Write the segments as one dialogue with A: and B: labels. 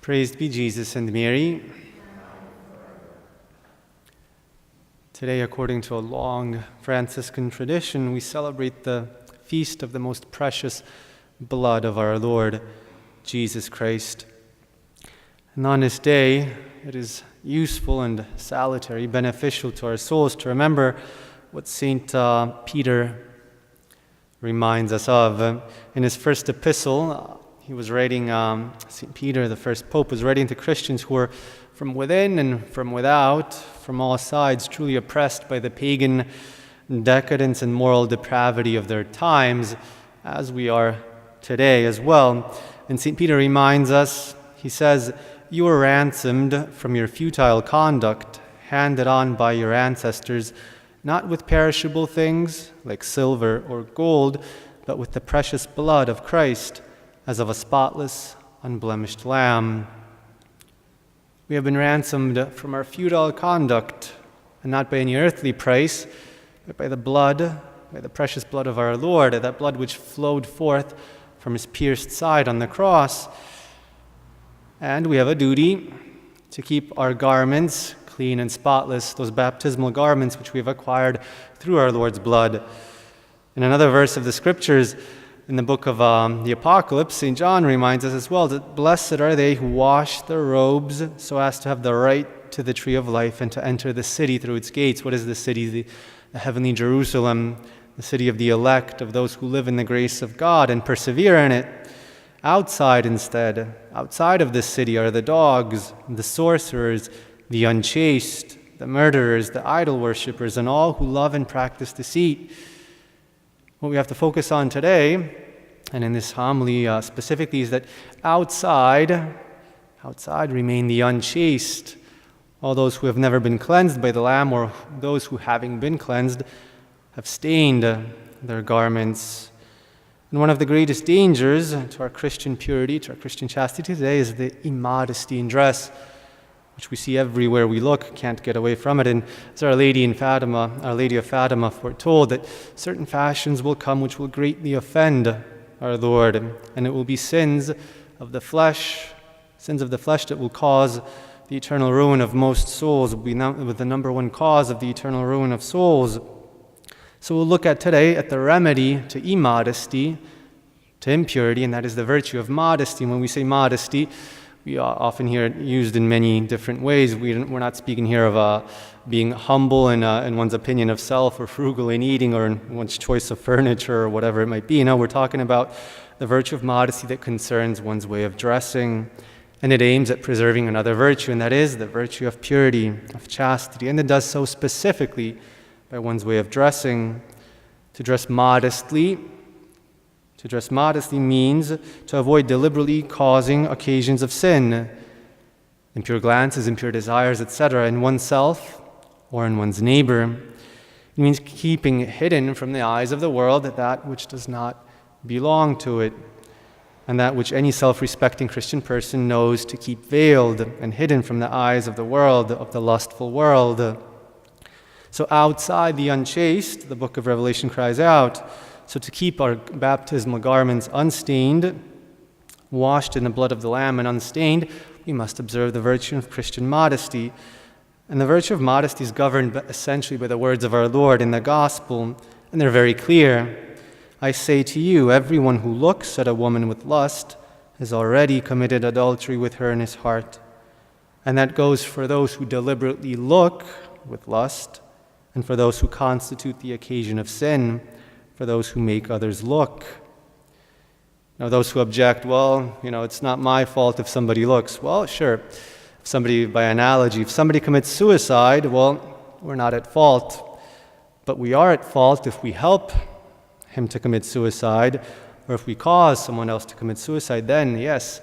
A: Praised be Jesus and Mary. Today, according to a long Franciscan tradition, we celebrate the feast of the most precious blood of our Lord, Jesus Christ. And on this day, it is useful and salutary, beneficial to our souls to remember what St. Peter reminds us of. In his first epistle, he was writing, St. Peter, the first pope, was writing to Christians who were from within and from without, from all sides, truly oppressed by the pagan decadence and moral depravity of their times, as we are today as well. And St. Peter reminds us, he says, "You were ransomed from your futile conduct, handed on by your ancestors, not with perishable things like silver or gold, but with the precious blood of Christ, as of a spotless, unblemished lamb." We have been ransomed from our futile conduct, and not by any earthly price, but by the blood, by the precious blood of our Lord, that blood which flowed forth from his pierced side on the cross. And we have a duty to keep our garments clean and spotless, those baptismal garments which we have acquired through our Lord's blood. In another verse of the Scriptures, in the book of the Apocalypse, St. John reminds us as well that blessed are they who wash their robes so as to have the right to the tree of life and to enter the city through its gates. What is the city? The heavenly Jerusalem, the city of the elect, of those who live in the grace of God and persevere in it. Outside instead, outside of this city are the dogs, the sorcerers, the unchaste, the murderers, the idol worshippers, and all who love and practice deceit. What we have to focus on today, and in this homily specifically, is that outside remain the unchaste, all those who have never been cleansed by the Lamb, or those who, having been cleansed, have stained their garments. And one of the greatest dangers to our Christian purity, to our Christian chastity today, is the immodesty in dress, which we see everywhere we look, can't get away from it. And as Our Lady of Fatima foretold, that certain fashions will come which will greatly offend our Lord, and it will be sins of the flesh that will cause the eternal ruin of most souls, will be the number one cause of the eternal ruin of souls. So we'll look at today at the remedy to immodesty, to impurity, and that is the virtue of modesty. And when we say modesty, we often hear it used in many different ways. We're not speaking here of being humble in one's opinion of self, or frugal in eating, or in one's choice of furniture, or whatever it might be. No, we're talking about the virtue of modesty that concerns one's way of dressing, and it aims at preserving another virtue, and that is the virtue of purity, of chastity, and it does so specifically by one's way of dressing. To dress modestly means to avoid deliberately causing occasions of sin, impure glances, impure desires, etc., in oneself or in one's neighbor. It means keeping hidden from the eyes of the world that which does not belong to it, and that which any self-respecting Christian person knows to keep veiled and hidden from the eyes of the world, of the lustful world. So outside the unchaste, the book of Revelation cries out, so to keep our baptismal garments unstained, washed in the blood of the Lamb and unstained, we must observe the virtue of Christian modesty. And the virtue of modesty is governed essentially by the words of our Lord in the Gospel, and they're very clear. "I say to you, everyone who looks at a woman with lust has already committed adultery with her in his heart." And that goes for those who deliberately look with lust, and for those who constitute the occasion of sin, for those who make others look. Now, those who object, it's not my fault if somebody looks. Well, sure. By analogy, if somebody commits suicide, we're not at fault. But we are at fault if we help him to commit suicide, or if we cause someone else to commit suicide, then yes,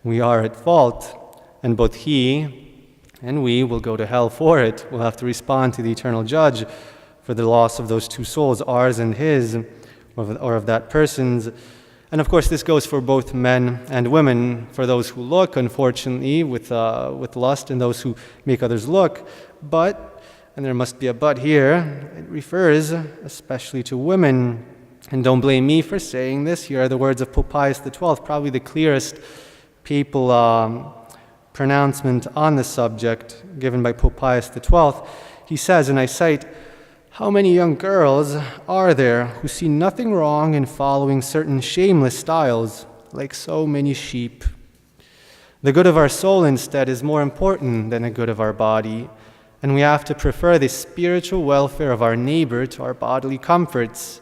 A: we are at fault. And both he and we will go to hell for it. We'll have to respond to the eternal judge for the loss of those two souls, ours and his, or of that person's. And of course, this goes for both men and women, for those who look, unfortunately, with lust, and those who make others look. But, and there must be a but here, it refers especially to women. And don't blame me for saying this. Here are the words of Pope Pius XII, probably the clearest papal pronouncement on the subject given by Pope Pius XII, he says, and I cite, "How many young girls are there who see nothing wrong in following certain shameless styles, like so many sheep? The good of our soul, instead, is more important than the good of our body, and we have to prefer the spiritual welfare of our neighbor to our bodily comforts."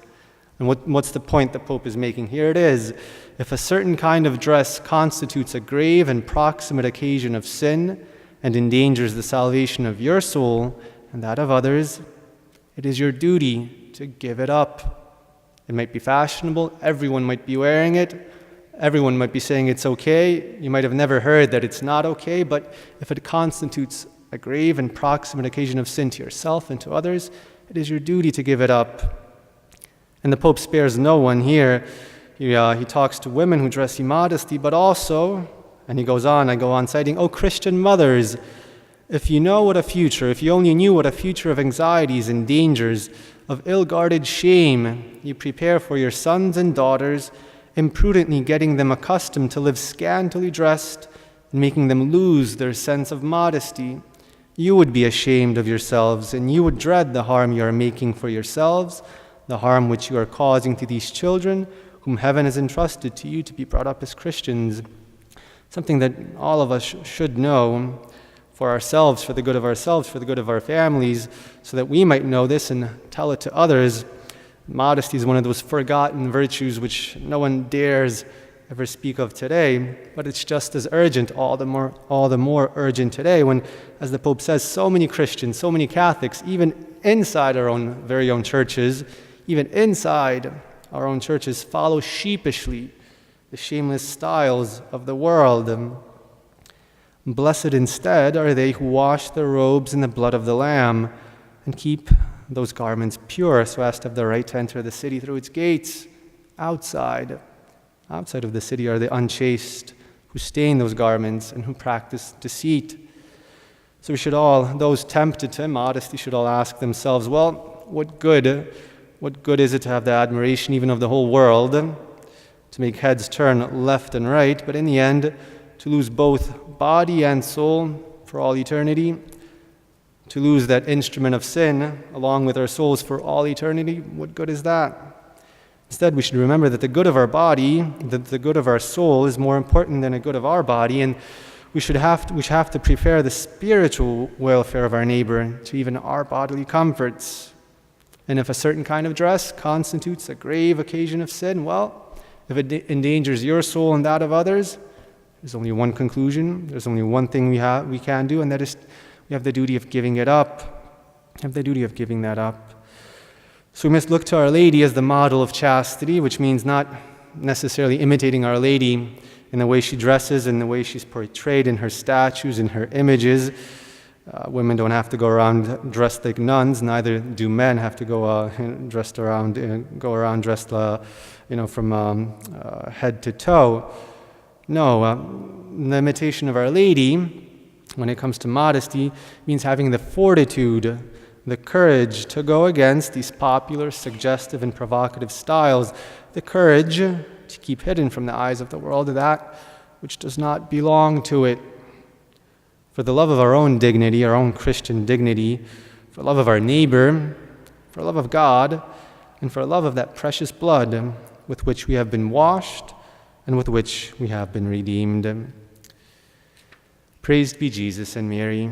A: And what's the point the Pope is making? Here it is. If a certain kind of dress constitutes a grave and proximate occasion of sin and endangers the salvation of your soul and that of others, it is your duty to give it up. It might be fashionable, everyone might be wearing it, everyone might be saying it's okay, you might have never heard that it's not okay, but if it constitutes a grave and proximate occasion of sin to yourself and to others, it is your duty to give it up. And the Pope spares no one here. He talks to women who dress immodestly, but also, and he goes on, I go on citing, "O Christian mothers, if you only knew what a future of anxieties and dangers, of ill-guarded shame you prepare for your sons and daughters, imprudently getting them accustomed to live scantily dressed and making them lose their sense of modesty, you would be ashamed of yourselves, and you would dread the harm you are making for yourselves, the harm which you are causing to these children whom heaven has entrusted to you to be brought up as Christians." Something that all of us should know for ourselves, for the good of ourselves, for the good of our families, so that we might know this and tell it to others. Modesty is one of those forgotten virtues which no one dares ever speak of today, but it's just as urgent, all the more urgent today when, as the Pope says, so many Christians, so many Catholics, even inside our own very own churches, follow sheepishly the shameless styles of the world. Blessed instead are they who wash their robes in the blood of the Lamb and keep those garments pure so as to have the right to enter the city through its gates. Outside of the city are the unchaste who stain those garments and who practice deceit. So those tempted to immodesty should all ask themselves, well, what good is it to have the admiration even of the whole world, to make heads turn left and right, but in the end to lose both body and soul for all eternity, to lose that instrument of sin along with our souls for all eternity? What good is that? Instead, we should remember that the good of our body, that the good of our soul is more important than the good of our body, and we have to prefer the spiritual welfare of our neighbor to even our bodily comforts. And if a certain kind of dress constitutes a grave occasion of sin, well, if it endangers your soul and that of others, there's only one conclusion, there's only one thing we can do, and that is we have the duty of giving it up. We have the duty of giving that up. So we must look to Our Lady as the model of chastity, which means not necessarily imitating Our Lady in the way she dresses, in the way she's portrayed in her statues, in her images. Women don't have to go around dressed like nuns, neither do men have to go around dressed from head to toe. No, the imitation of Our Lady, when it comes to modesty, means having the fortitude, the courage to go against these popular, suggestive, and provocative styles, the courage to keep hidden from the eyes of the world that which does not belong to it. For the love of our own dignity, our own Christian dignity, for love of our neighbor, for love of God, and for love of that precious blood with which we have been washed and with which we have been redeemed. Praised be Jesus and Mary.